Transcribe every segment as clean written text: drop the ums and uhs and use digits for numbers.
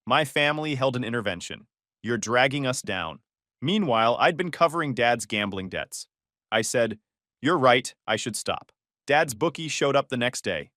My family held an intervention. You're dragging us down. Meanwhile, I'd been covering Dad's gambling debts. I said, You're right, I should stop. Dad's bookie showed up the next day.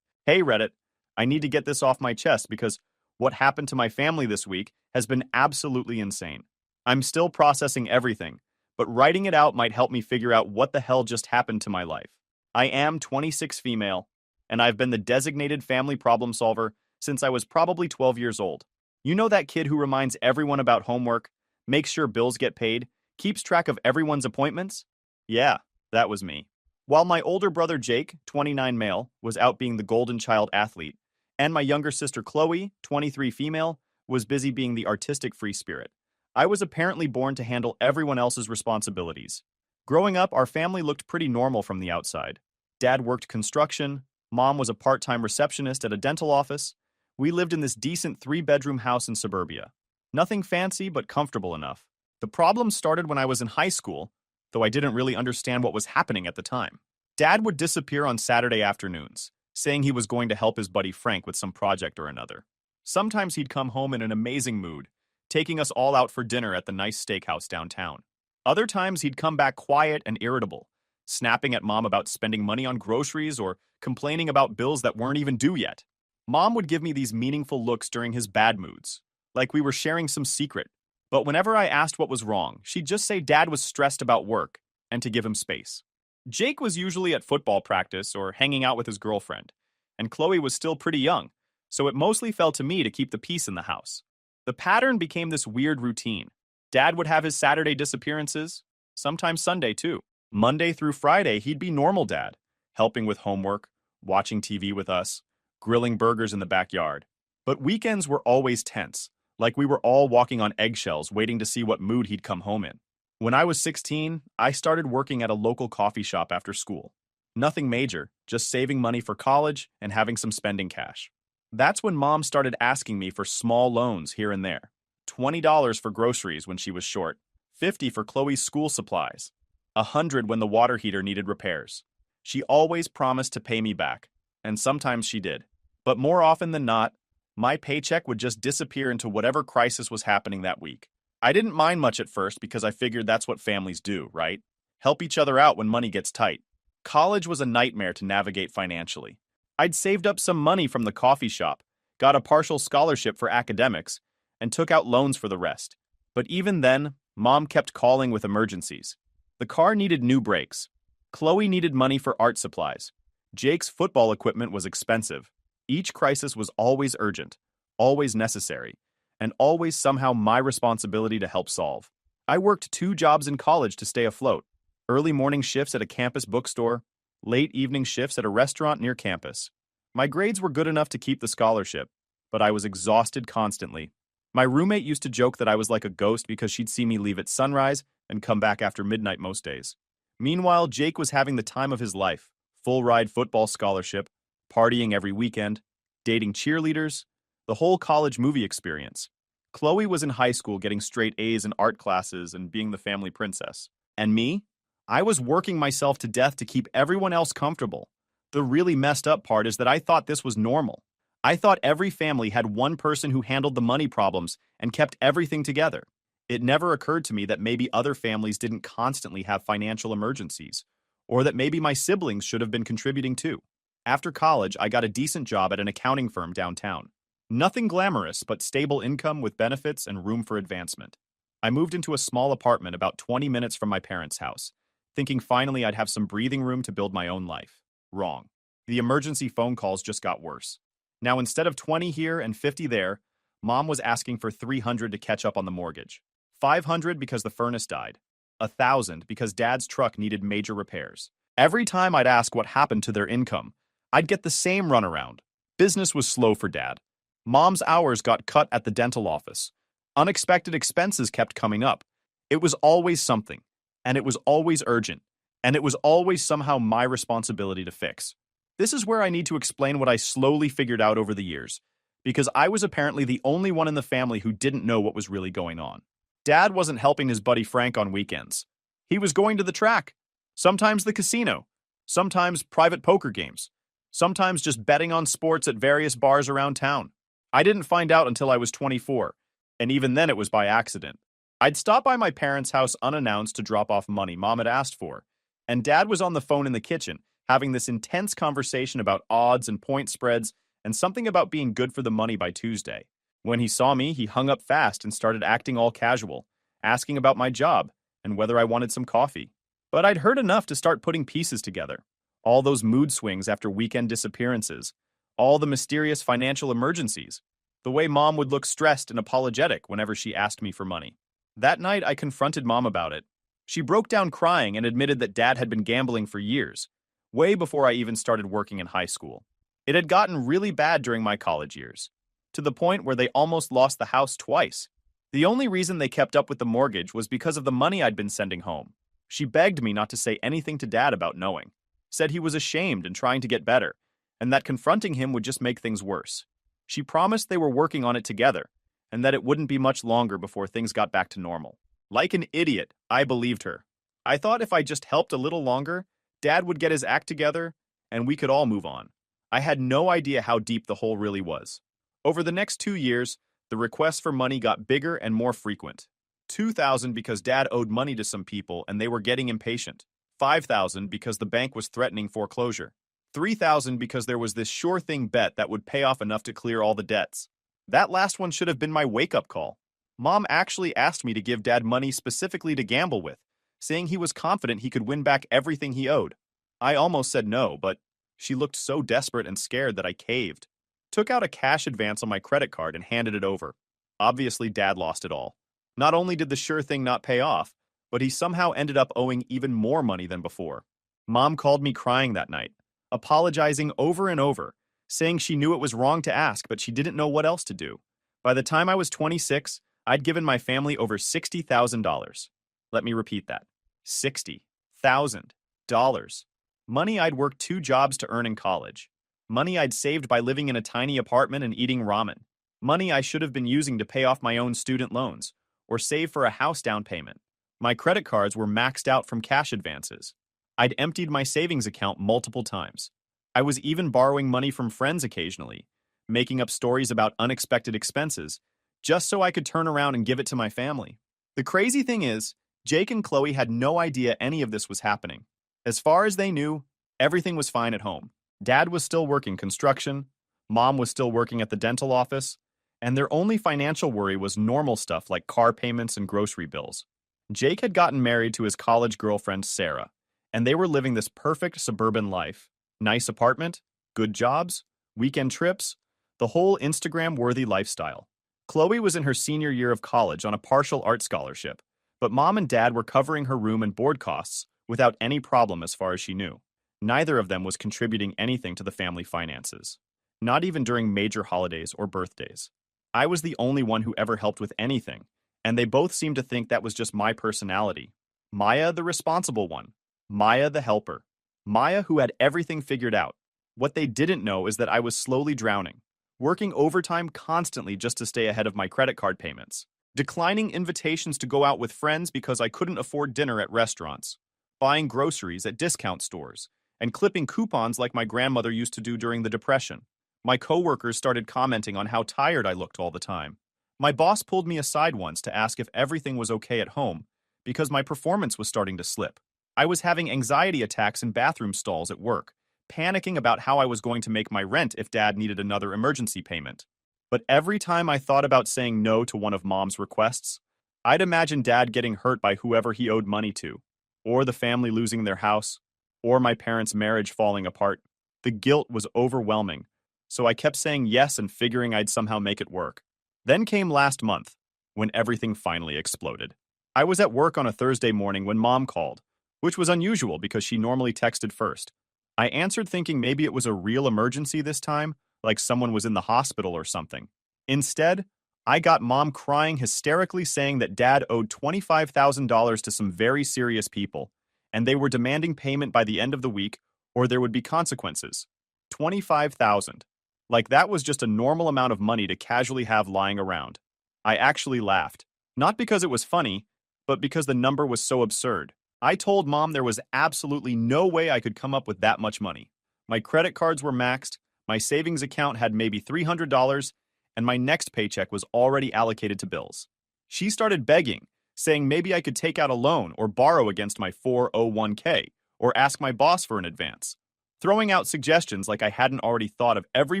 Hey, Reddit, I need to get this off my chest because what happened to my family this week has been absolutely insane. I'm still processing everything, but writing it out might help me figure out what the hell just happened to my life. I am 26 female, and I've been the designated family problem solver since I was probably 12 years old. You know that kid who reminds everyone about homework, makes sure bills get paid, keeps track of everyone's appointments? Yeah, that was me. While my older brother Jake, 29 male, was out being the golden child athlete, and my younger sister Chloe, 23 female, was busy being the artistic free spirit, I was apparently born to handle everyone else's responsibilities. Growing up, our family looked pretty normal from the outside. Dad worked construction, mom was a part-time receptionist at a dental office. We lived in this decent three-bedroom house in suburbia. Nothing fancy, but comfortable enough. The problem started when I was in high school, though I didn't really understand what was happening at the time. Dad would disappear on Saturday afternoons, saying he was going to help his buddy Frank with some project or another. Sometimes he'd come home in an amazing mood, taking us all out for dinner at the nice steakhouse downtown. Other times he'd come back quiet and irritable, snapping at mom about spending money on groceries or complaining about bills that weren't even due yet. Mom would give me these meaningful looks during his bad moods, like we were sharing some secret. But whenever I asked what was wrong, she'd just say Dad was stressed about work and to give him space. Jake was usually at football practice or hanging out with his girlfriend, and Chloe was still pretty young, so it mostly fell to me to keep the peace in the house. The pattern became this weird routine. Dad would have his Saturday disappearances, sometimes Sunday too. Monday through Friday, he'd be normal dad, helping with homework, watching TV with us, grilling burgers in the backyard. But weekends were always tense, like we were all walking on eggshells waiting to see what mood he'd come home in. When I was 16, I started working at a local coffee shop after school. Nothing major, just saving money for college and having some spending cash. That's when Mom started asking me for small loans here and there. $20 for groceries when she was short, $50 for Chloe's school supplies, $100 when the water heater needed repairs. She always promised to pay me back, and sometimes she did. But more often than not, my paycheck would just disappear into whatever crisis was happening that week. I didn't mind much at first because I figured that's what families do, right? Help each other out when money gets tight. College was a nightmare to navigate financially. I'd saved up some money from the coffee shop, got a partial scholarship for academics, and took out loans for the rest. But even then, Mom kept calling with emergencies. The car needed new brakes. Chloe needed money for art supplies. Jake's football equipment was expensive. Each crisis was always urgent, always necessary, and always somehow my responsibility to help solve. I worked 2 jobs in college to stay afloat. Early morning shifts at a campus bookstore, late evening shifts at a restaurant near campus. My grades were good enough to keep the scholarship, but I was exhausted constantly. My roommate used to joke that I was like a ghost because she'd see me leave at sunrise and come back after midnight most days. Meanwhile, Jake was having the time of his life. Full-ride football scholarship, partying every weekend, dating cheerleaders, the whole college movie experience. Chloe was in high school getting straight A's in art classes and being the family princess. And me? I was working myself to death to keep everyone else comfortable. The really messed up part is that I thought this was normal. I thought every family had one person who handled the money problems and kept everything together. It never occurred to me that maybe other families didn't constantly have financial emergencies, or that maybe my siblings should have been contributing too. After college, I got a decent job at an accounting firm downtown. Nothing glamorous, but stable income with benefits and room for advancement. I moved into a small apartment about 20 minutes from my parents' house, thinking finally I'd have some breathing room to build my own life. Wrong. The emergency phone calls just got worse. Now instead of 20 here and 50 there, Mom was asking for $300 to catch up on the mortgage, $500 because the furnace died, $1,000 because Dad's truck needed major repairs. Every time I'd ask what happened to their income, I'd get the same runaround. Business was slow for Dad. Mom's hours got cut at the dental office. Unexpected expenses kept coming up. It was always something, and it was always urgent, and it was always somehow my responsibility to fix. This is where I need to explain what I slowly figured out over the years, because I was apparently the only one in the family who didn't know what was really going on. Dad wasn't helping his buddy Frank on weekends. He was going to the track, sometimes the casino, sometimes private poker games, sometimes just betting on sports at various bars around town. I didn't find out until I was 24, and even then it was by accident. I'd stopped by my parents' house unannounced to drop off money Mom had asked for, and Dad was on the phone in the kitchen, having this intense conversation about odds and point spreads and something about being good for the money by Tuesday. When he saw me, he hung up fast and started acting all casual, asking about my job and whether I wanted some coffee. But I'd heard enough to start putting pieces together. All those mood swings after weekend disappearances, all the mysterious financial emergencies, the way Mom would look stressed and apologetic whenever she asked me for money. That night, I confronted Mom about it. She broke down crying and admitted that Dad had been gambling for years, way before I even started working in high school. It had gotten really bad during my college years, to the point where they almost lost the house twice. The only reason they kept up with the mortgage was because of the money I'd been sending home. She begged me not to say anything to Dad about knowing, said he was ashamed and trying to get better, and that confronting him would just make things worse. She promised they were working on it together, and that it wouldn't be much longer before things got back to normal. Like an idiot, I believed her. I thought if I just helped a little longer, Dad would get his act together, and we could all move on. I had no idea how deep the hole really was. Over the next 2 years, the requests for money got bigger and more frequent. 2,000 because Dad owed money to some people and they were getting impatient. 5,000 because the bank was threatening foreclosure. 3,000 because there was this sure thing bet that would pay off enough to clear all the debts. That last one should have been my wake-up call. Mom actually asked me to give Dad money specifically to gamble with, saying he was confident he could win back everything he owed. I almost said no, but she looked so desperate and scared that I caved. Took out a cash advance on my credit card and handed it over. Obviously, Dad lost it all. Not only did the sure thing not pay off, but he somehow ended up owing even more money than before. Mom called me crying that night, apologizing over and over, saying she knew it was wrong to ask, but she didn't know what else to do. By the time I was 26, I'd given my family over $60,000. Let me repeat that. $60,000. Money I'd worked 2 jobs to earn in college. Money I'd saved by living in a tiny apartment and eating ramen. Money I should have been using to pay off my own student loans, or save for a house down payment. My credit cards were maxed out from cash advances. I'd emptied my savings account multiple times. I was even borrowing money from friends occasionally, making up stories about unexpected expenses, just so I could turn around and give it to my family. The crazy thing is, Jake and Chloe had no idea any of this was happening. As far as they knew, everything was fine at home. Dad was still working construction, Mom was still working at the dental office, and their only financial worry was normal stuff like car payments and grocery bills. Jake had gotten married to his college girlfriend, Sarah, and they were living this perfect suburban life. Nice apartment, good jobs, weekend trips, the whole Instagram-worthy lifestyle. Chloe was in her senior year of college on a partial art scholarship, but Mom and Dad were covering her room and board costs without any problem as far as she knew. Neither of them was contributing anything to the family finances, not even during major holidays or birthdays. I was the only one who ever helped with anything, and they both seemed to think that was just my personality. Maya, the responsible one. Maya, the helper. Maya, who had everything figured out. What they didn't know is that I was slowly drowning, working overtime constantly just to stay ahead of my credit card payments, declining invitations to go out with friends because I couldn't afford dinner at restaurants, buying groceries at discount stores, and clipping coupons like my grandmother used to do during the Depression. My coworkers started commenting on how tired I looked all the time. My boss pulled me aside once to ask if everything was okay at home, because my performance was starting to slip. I was having anxiety attacks in bathroom stalls at work, panicking about how I was going to make my rent if Dad needed another emergency payment. But every time I thought about saying no to one of Mom's requests, I'd imagine Dad getting hurt by whoever he owed money to, or the family losing their house, or my parents' marriage falling apart. The guilt was overwhelming, so I kept saying yes and figuring I'd somehow make it work. Then came last month, when everything finally exploded. I was at work on a Thursday morning when Mom called, which was unusual because she normally texted first. I answered thinking maybe it was a real emergency this time, like someone was in the hospital or something. Instead, I got Mom crying hysterically saying that Dad owed $25,000 to some very serious people, and they were demanding payment by the end of the week or there would be consequences. $25,000. Like that was just a normal amount of money to casually have lying around. I actually laughed. Not because it was funny, but because the number was so absurd. I told Mom there was absolutely no way I could come up with that much money. My credit cards were maxed, my savings account had maybe $300, and my next paycheck was already allocated to bills. She started begging, saying maybe I could take out a loan or borrow against my 401k, or ask my boss for an advance, throwing out suggestions like I hadn't already thought of every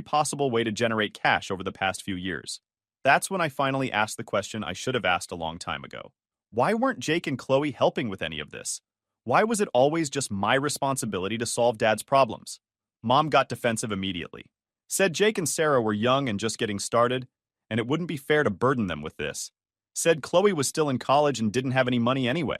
possible way to generate cash over the past few years. That's when I finally asked the question I should have asked a long time ago. Why weren't Jake and Chloe helping with any of this? Why was it always just my responsibility to solve Dad's problems? Mom got defensive immediately. Said Jake and Sarah were young and just getting started, and it wouldn't be fair to burden them with this. Said Chloe was still in college and didn't have any money anyway.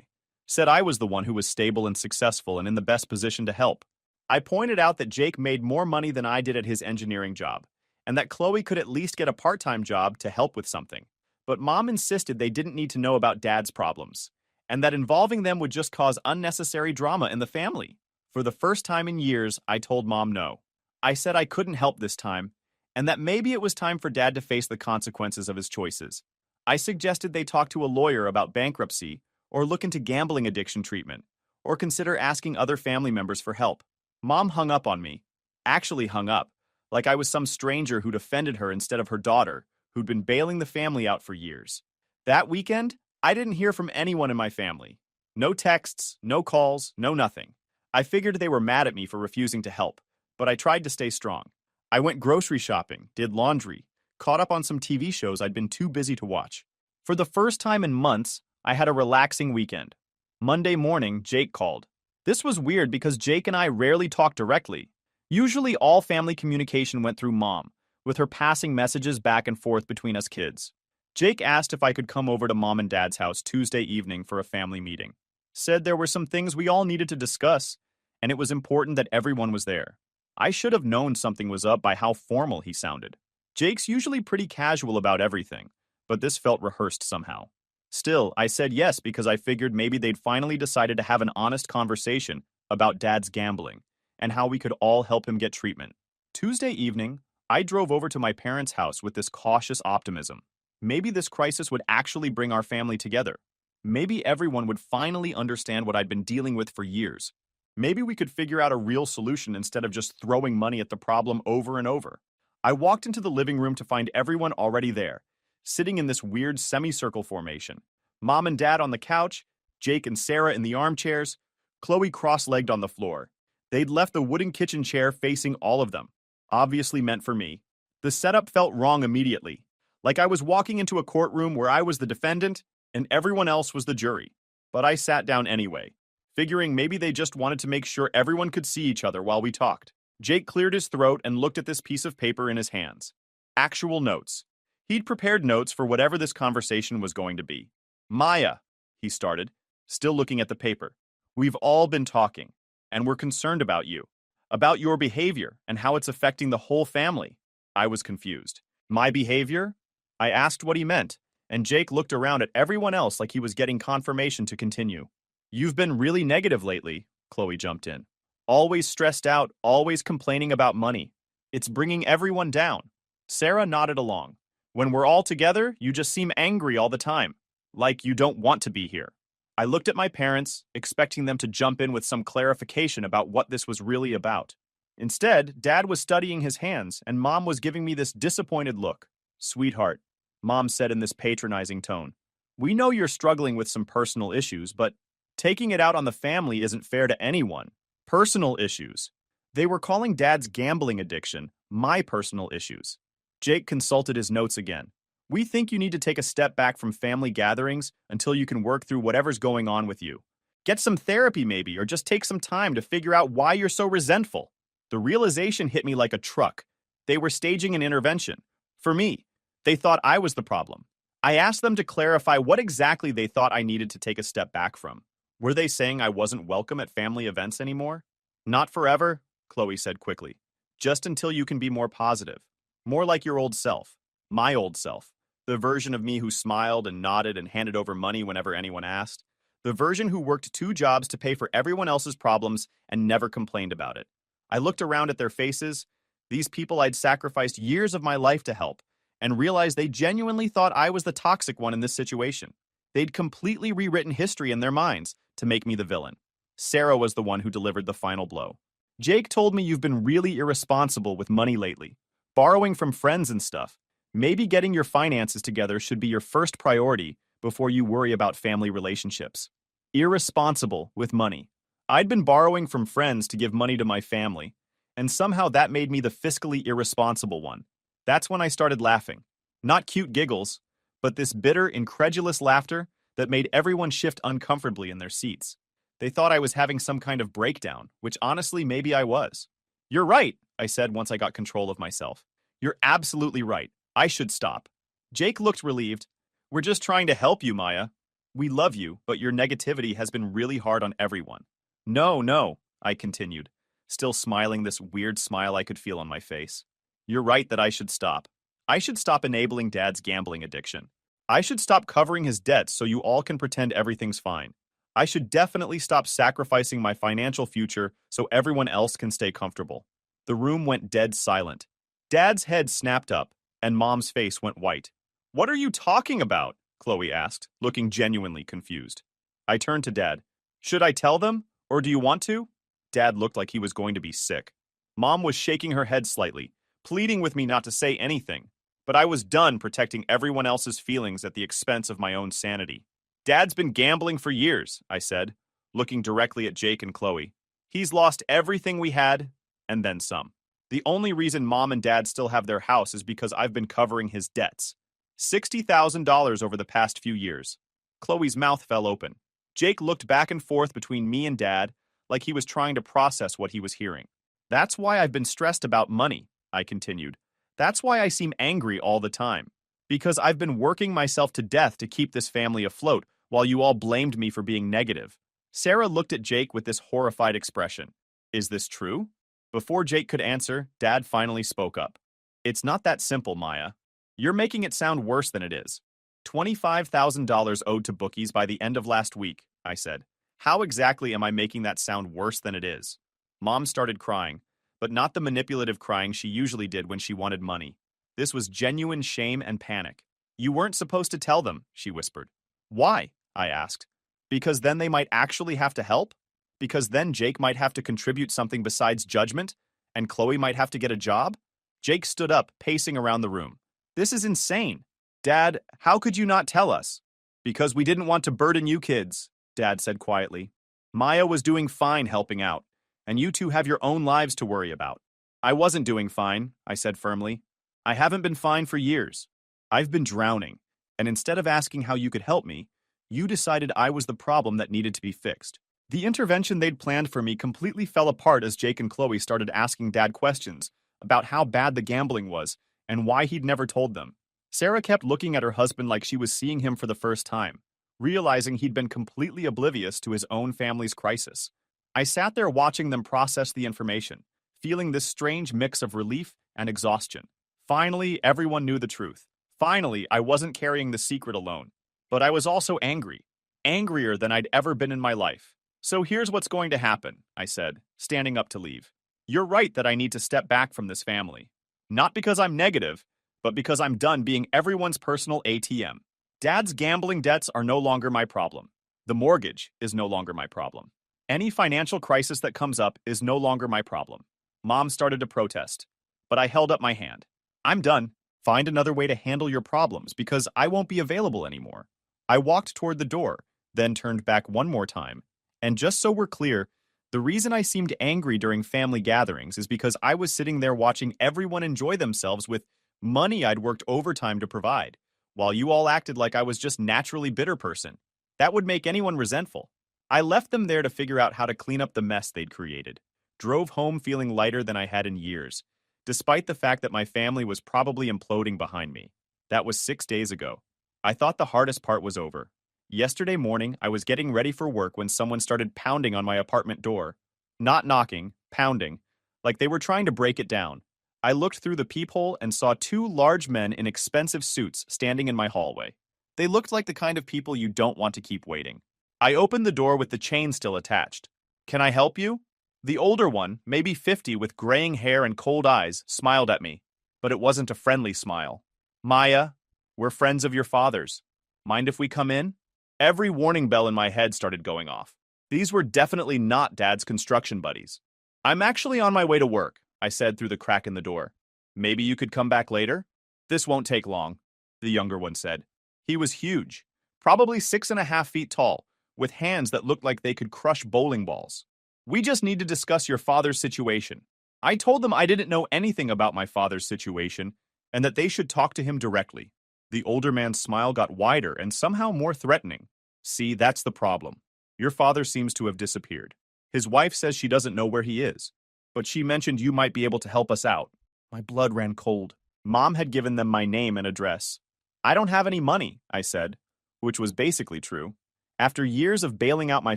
Said I was the one who was stable and successful and in the best position to help. I pointed out that Jake made more money than I did at his engineering job, and that Chloe could at least get a part-time job to help with something. But Mom insisted they didn't need to know about Dad's problems, and that involving them would just cause unnecessary drama in the family. For the first time in years, I told Mom no. I said I couldn't help this time, and that maybe it was time for Dad to face the consequences of his choices. I suggested they talk to a lawyer about bankruptcy, or look into gambling addiction treatment, or consider asking other family members for help. Mom hung up on me. Actually hung up, like I was some stranger who'd offended her instead of her daughter, who'd been bailing the family out for years. That weekend, I didn't hear from anyone in my family. No texts, no calls, no nothing. I figured they were mad at me for refusing to help, but I tried to stay strong. I went grocery shopping, did laundry, caught up on some TV shows I'd been too busy to watch. For the first time in months, I had a relaxing weekend. Monday morning, Jake called. This was weird because Jake and I rarely talked directly. Usually all family communication went through Mom, with her passing messages back and forth between us kids. Jake asked if I could come over to Mom and Dad's house Tuesday evening for a family meeting. Said there were some things we all needed to discuss, and it was important that everyone was there. I should have known something was up by how formal he sounded. Jake's usually pretty casual about everything, but this felt rehearsed somehow. Still, I said yes because I figured maybe they'd finally decided to have an honest conversation about Dad's gambling and how we could all help him get treatment. Tuesday evening, I drove over to my parents' house with this cautious optimism. Maybe this crisis would actually bring our family together. Maybe everyone would finally understand what I'd been dealing with for years. Maybe we could figure out a real solution instead of just throwing money at the problem over and over. I walked into the living room to find everyone already there, sitting in this weird semicircle formation. Mom and Dad on the couch, Jake and Sarah in the armchairs, Chloe cross-legged on the floor. They'd left the wooden kitchen chair facing all of them, obviously meant for me. The setup felt wrong immediately, like I was walking into a courtroom where I was the defendant and everyone else was the jury. But I sat down anyway, figuring maybe they just wanted to make sure everyone could see each other while we talked. Jake cleared his throat and looked at this piece of paper in his hands. Actual notes. He'd prepared notes for whatever this conversation was going to be. Maya, he started, still looking at the paper. We've all been talking, and we're concerned about you, about your behavior and how it's affecting the whole family. I was confused. My behavior? I asked what he meant, and Jake looked around at everyone else like he was getting confirmation to continue. You've been really negative lately, Chloe jumped in. Always stressed out, always complaining about money. It's bringing everyone down. Sarah nodded along. When we're all together, you just seem angry all the time, like you don't want to be here. I looked at my parents, expecting them to jump in with some clarification about what this was really about. Instead, Dad was studying his hands, and Mom was giving me this disappointed look. Sweetheart, Mom said in this patronizing tone, we know you're struggling with some personal issues, but taking it out on the family isn't fair to anyone. Personal issues. They were calling Dad's gambling addiction my personal issues. Jake consulted his notes again. We think you need to take a step back from family gatherings until you can work through whatever's going on with you. Get some therapy maybe, or just take some time to figure out why you're so resentful. The realization hit me like a truck. They were staging an intervention. For me, they thought I was the problem. I asked them to clarify what exactly they thought I needed to take a step back from. Were they saying I wasn't welcome at family events anymore? Not forever, Chloe said quickly. Just until you can be more positive. More like your old self. My old self. The version of me who smiled and nodded and handed over money whenever anyone asked. The version who worked 2 jobs to pay for everyone else's problems and never complained about it. I looked around at their faces, these people I'd sacrificed years of my life to help, and realized they genuinely thought I was the toxic one in this situation. They'd completely rewritten history in their minds to make me the villain. Sarah was the one who delivered the final blow. Jake told me you've been really irresponsible with money lately, borrowing from friends and stuff. Maybe getting your finances together should be your first priority before you worry about family relationships. Irresponsible with money. I'd been borrowing from friends to give money to my family, and somehow that made me the fiscally irresponsible one. That's when I started laughing. Not cute giggles, but this bitter, incredulous laughter that made everyone shift uncomfortably in their seats. They thought I was having some kind of breakdown, which honestly maybe I was. You're right, I said once I got control of myself. You're absolutely right. I should stop. Jake looked relieved. We're just trying to help you, Maya. We love you, but your negativity has been really hard on everyone. No, I continued, still smiling this weird smile I could feel on my face. You're right that I should stop. I should stop enabling Dad's gambling addiction. I should stop covering his debts so you all can pretend everything's fine. I should definitely stop sacrificing my financial future so everyone else can stay comfortable. The room went dead silent. Dad's head snapped up, and Mom's face went white. What are you talking about? Chloe asked, looking genuinely confused. I turned to Dad. Should I tell them, or do you want to? Dad looked like he was going to be sick. Mom was shaking her head slightly, pleading with me not to say anything, but I was done protecting everyone else's feelings at the expense of my own sanity. Dad's been gambling for years, I said, looking directly at Jake and Chloe. He's lost everything we had, and then some. The only reason Mom and Dad still have their house is because I've been covering his debts. $60,000 over the past few years. Chloe's mouth fell open. Jake looked back and forth between me and Dad like he was trying to process what he was hearing. That's why I've been stressed about money, I continued. That's why I seem angry all the time. Because I've been working myself to death to keep this family afloat while you all blamed me for being negative. Sarah looked at Jake with this horrified expression. Is this true? Before Jake could answer, Dad finally spoke up. It's not that simple, Maya. You're making it sound worse than it is. $25,000 owed to bookies by the end of last week, I said. How exactly am I making that sound worse than it is? Mom started crying, but not the manipulative crying she usually did when she wanted money. This was genuine shame and panic. You weren't supposed to tell them, she whispered. Why? I asked. Because then they might actually have to help? Because then Jake might have to contribute something besides judgment, and Chloe might have to get a job? Jake stood up, pacing around the room. This is insane. Dad, how could you not tell us? Because we didn't want to burden you kids, Dad said quietly. Maya was doing fine helping out, and you two have your own lives to worry about. I wasn't doing fine, I said firmly. I haven't been fine for years. I've been drowning, and instead of asking how you could help me, you decided I was the problem that needed to be fixed. The intervention they'd planned for me completely fell apart as Jake and Chloe started asking Dad questions about how bad the gambling was and why he'd never told them. Sarah kept looking at her husband like she was seeing him for the first time, realizing he'd been completely oblivious to his own family's crisis. I sat there watching them process the information, feeling this strange mix of relief and exhaustion. Finally, everyone knew the truth. Finally, I wasn't carrying the secret alone. But I was also angry. Angrier than I'd ever been in my life. So here's what's going to happen, I said, standing up to leave. You're right that I need to step back from this family. Not because I'm negative, but because I'm done being everyone's personal ATM. Dad's gambling debts are no longer my problem. The mortgage is no longer my problem. Any financial crisis that comes up is no longer my problem. Mom started to protest, but I held up my hand. I'm done. Find another way to handle your problems because I won't be available anymore. I walked toward the door, then turned back one more time. And just so we're clear, the reason I seemed angry during family gatherings is because I was sitting there watching everyone enjoy themselves with money I'd worked overtime to provide, while you all acted like I was just naturally bitter person. That would make anyone resentful. I left them there to figure out how to clean up the mess they'd created. Drove home feeling lighter than I had in years, despite the fact that my family was probably imploding behind me. That was 6 days ago. I thought the hardest part was over. Yesterday morning, I was getting ready for work when someone started pounding on my apartment door. Not knocking, pounding, like they were trying to break it down. I looked through the peephole and saw two large men in expensive suits standing in my hallway. They looked like the kind of people you don't want to keep waiting. I opened the door with the chain still attached. Can I help you? The older one, maybe 50 with graying hair and cold eyes, smiled at me. But it wasn't a friendly smile. Maya, we're friends of your father's. Mind if we come in? Every warning bell in my head started going off. These were definitely not Dad's construction buddies. I'm actually on my way to work, I said through the crack in the door. Maybe you could come back later? This won't take long, the younger one said. He was huge, probably 6.5 feet tall, with hands that looked like they could crush bowling balls. We just need to discuss your father's situation. I told them I didn't know anything about my father's situation and that they should talk to him directly. The older man's smile got wider and somehow more threatening. See, that's the problem. Your father seems to have disappeared. His wife says she doesn't know where he is, but she mentioned you might be able to help us out. My blood ran cold. Mom had given them my name and address. I don't have any money, I said, which was basically true. After years of bailing out my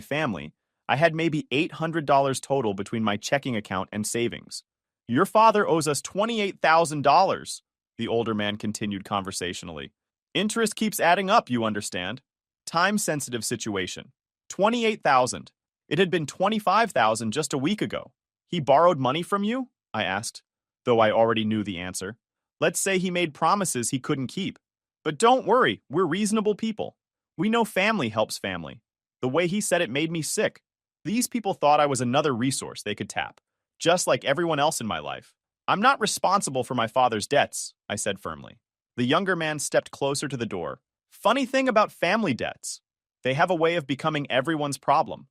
family, I had maybe $800 total between my checking account and savings. Your father owes us $28,000, the older man continued conversationally. Interest keeps adding up, you understand. Time-sensitive situation. 28,000. It had been 25,000 just a week ago. He borrowed money from you? I asked, though I already knew the answer. Let's say he made promises he couldn't keep. But don't worry, we're reasonable people. We know family helps family. The way he said it made me sick. These people thought I was another resource they could tap, just like everyone else in my life. I'm not responsible for my father's debts, I said firmly. The younger man stepped closer to the door. Funny thing about family debts. They have a way of becoming everyone's problem.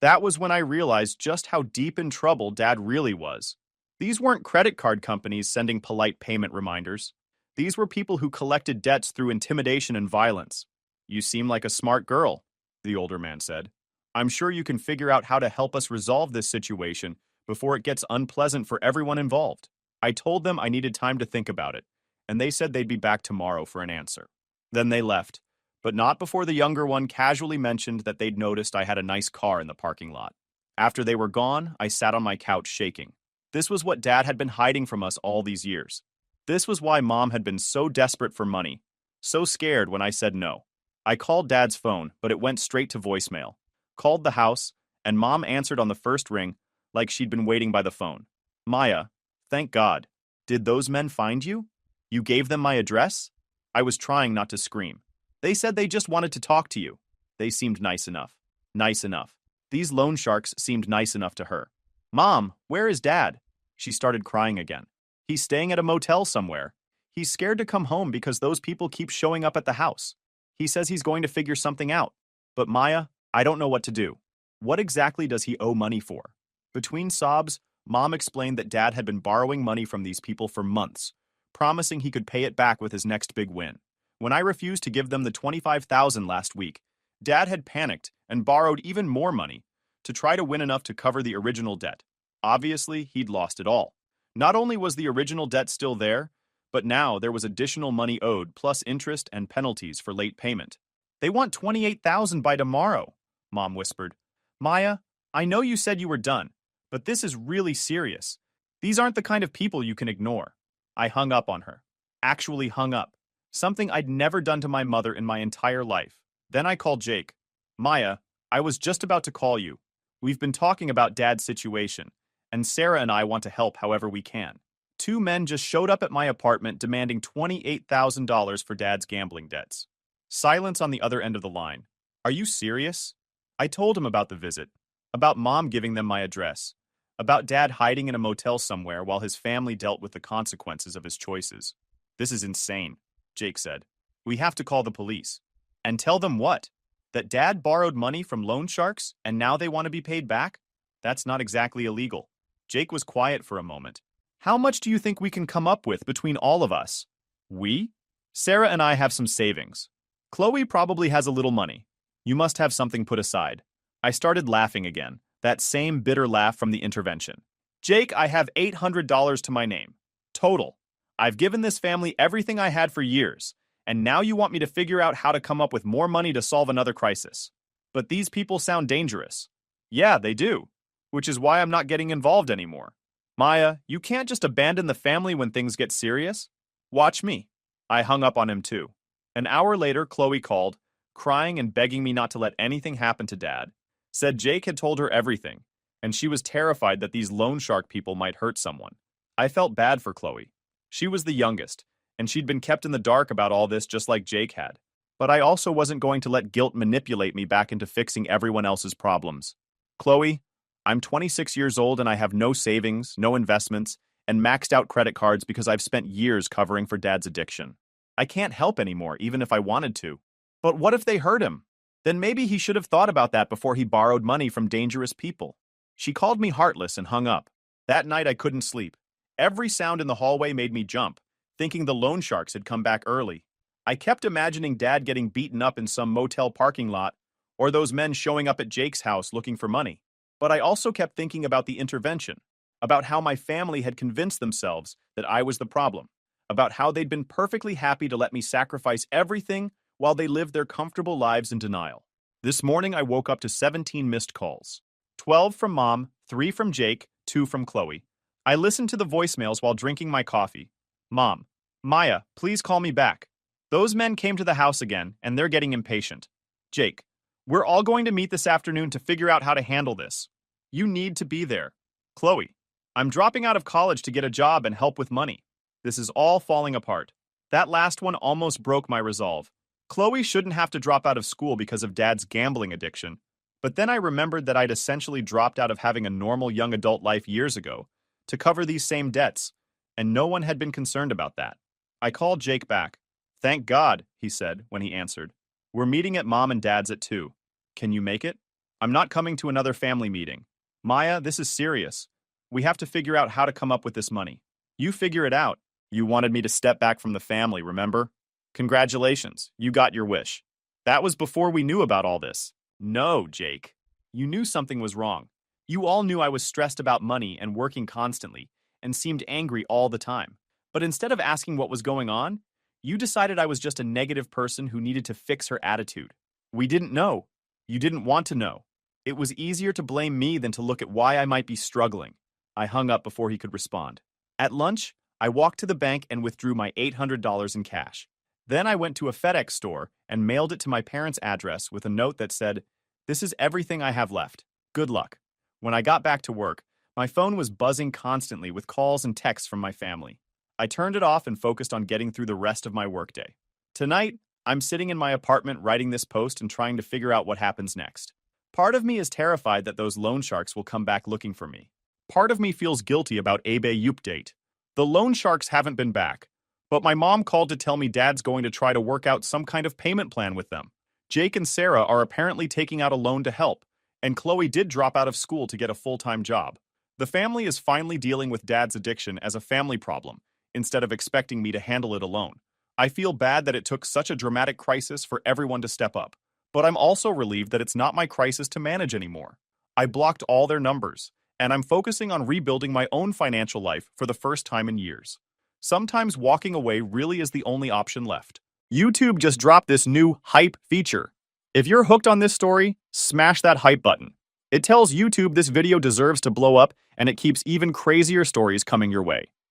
That was when I realized just how deep in trouble Dad really was. These weren't credit card companies sending polite payment reminders. These were people who collected debts through intimidation and violence. You seem like a smart girl, the older man said. I'm sure you can figure out how to help us resolve this situation before it gets unpleasant for everyone involved. I told them I needed time to think about it, and they said they'd be back tomorrow for an answer. Then they left, but not before the younger one casually mentioned that they'd noticed I had a nice car in the parking lot. After they were gone, I sat on my couch shaking. This was what Dad had been hiding from us all these years. This was why Mom had been so desperate for money, so scared when I said no. I called Dad's phone, but it went straight to voicemail. Called the house, and Mom answered on the first ring, like she'd been waiting by the phone. Maya, thank God. Did those men find you? You gave them my address? I was trying not to scream. They said they just wanted to talk to you. They seemed nice enough. Nice enough. These loan sharks seemed nice enough to her. Mom, where is Dad? She started crying again. He's staying at a motel somewhere. He's scared to come home because those people keep showing up at the house. He says he's going to figure something out. But Maya, I don't know what to do. What exactly does he owe money for? Between sobs, Mom explained that Dad had been borrowing money from these people for months, promising he could pay it back with his next big win. When I refused to give them the $25,000 last week, Dad had panicked and borrowed even more money to try to win enough to cover the original debt. Obviously, he'd lost it all. Not only was the original debt still there, but now there was additional money owed plus interest and penalties for late payment. They want $28,000 by tomorrow, Mom whispered. Maya, I know you said you were done, but this is really serious. These aren't the kind of people you can ignore. I hung up on her. Actually hung up. Something I'd never done to my mother in my entire life. Then I called Jake. Maya, I was just about to call you. We've been talking about Dad's situation, and Sarah and I want to help however we can. 2 men just showed up at my apartment demanding $28,000 for Dad's gambling debts. Silence on the other end of the line. Are you serious? I told him about the visit, about Mom giving them my address, about Dad hiding in a motel somewhere while his family dealt with the consequences of his choices. This is insane, Jake said. We have to call the police. And tell them what? That Dad borrowed money from loan sharks and now they want to be paid back? That's not exactly illegal. Jake was quiet for a moment. How much do you think we can come up with between all of us? We? Sarah and I have some savings. Chloe probably has a little money. You must have something put aside. I started laughing again, that same bitter laugh from the intervention. Jake, I have $800 to my name. Total. I've given this family everything I had for years, and now you want me to figure out how to come up with more money to solve another crisis. But these people sound dangerous. Yeah, they do, which is why I'm not getting involved anymore. Maya, you can't just abandon the family when things get serious. Watch me. I hung up on him too. An hour later, Chloe called, crying and begging me not to let anything happen to Dad. Said Jake had told her everything, and she was terrified that these loan shark people might hurt someone. I felt bad for Chloe. She was the youngest, and she'd been kept in the dark about all this just like Jake had. But I also wasn't going to let guilt manipulate me back into fixing everyone else's problems. Chloe, I'm 26 years old and I have no savings, no investments, and maxed out credit cards because I've spent years covering for Dad's addiction. I can't help anymore, even if I wanted to. But what if they hurt him? Then maybe he should have thought about that before he borrowed money from dangerous people. She called me heartless and hung up. That night I couldn't sleep. Every sound in the hallway made me jump, thinking the loan sharks had come back early. I kept imagining Dad getting beaten up in some motel parking lot, or those men showing up at Jake's house looking for money. But I also kept thinking about the intervention, about how my family had convinced themselves that I was the problem, about how they'd been perfectly happy to let me sacrifice everything while they lived their comfortable lives in denial. This morning I woke up to 17 missed calls. 12 from Mom, 3 from Jake, 2 from Chloe. I listened to the voicemails while drinking my coffee. Mom, Maya, please call me back. Those men came to the house again, and they're getting impatient. Jake, we're all going to meet this afternoon to figure out how to handle this. You need to be there. Chloe, I'm dropping out of college to get a job and help with money. This is all falling apart. That last one almost broke my resolve. Chloe shouldn't have to drop out of school because of Dad's gambling addiction. But then I remembered that I'd essentially dropped out of having a normal young adult life years ago to cover these same debts, and no one had been concerned about that. I called Jake back. Thank God, he said when he answered. We're meeting at Mom and Dad's at 2. Can you make it? I'm not coming to another family meeting. Maya, this is serious. We have to figure out how to come up with this money. You figure it out. You wanted me to step back from the family, remember? Congratulations, you got your wish. That was before we knew about all this. No, Jake. You knew something was wrong. You all knew I was stressed about money and working constantly, and seemed angry all the time. But instead of asking what was going on, you decided I was just a negative person who needed to fix her attitude. We didn't know. You didn't want to know. It was easier to blame me than to look at why I might be struggling. I hung up before he could respond. At lunch, I walked to the bank and withdrew my $800 in cash. Then I went to a FedEx store and mailed it to my parents' address with a note that said, "This is everything I have left. Good luck." When I got back to work, my phone was buzzing constantly with calls and texts from my family. I turned it off and focused on getting through the rest of my workday. Tonight, I'm sitting in my apartment writing this post and trying to figure out what happens next. Part of me is terrified that those loan sharks will come back looking for me. Part of me feels guilty about Abe Update. The loan sharks haven't been back, but my mom called to tell me Dad's going to try to work out some kind of payment plan with them. Jake and Sarah are apparently taking out a loan to help, and Chloe did drop out of school to get a full-time job. The family is finally dealing with Dad's addiction as a family problem, instead of expecting me to handle it alone. I feel bad that it took such a dramatic crisis for everyone to step up, but I'm also relieved that it's not my crisis to manage anymore. I blocked all their numbers, and I'm focusing on rebuilding my own financial life for the first time in years. Sometimes walking away really is the only option left. YouTube just dropped this new hype feature. If you're hooked on this story, smash that hype button. It tells YouTube this video deserves to blow up, and it keeps even crazier stories coming your way.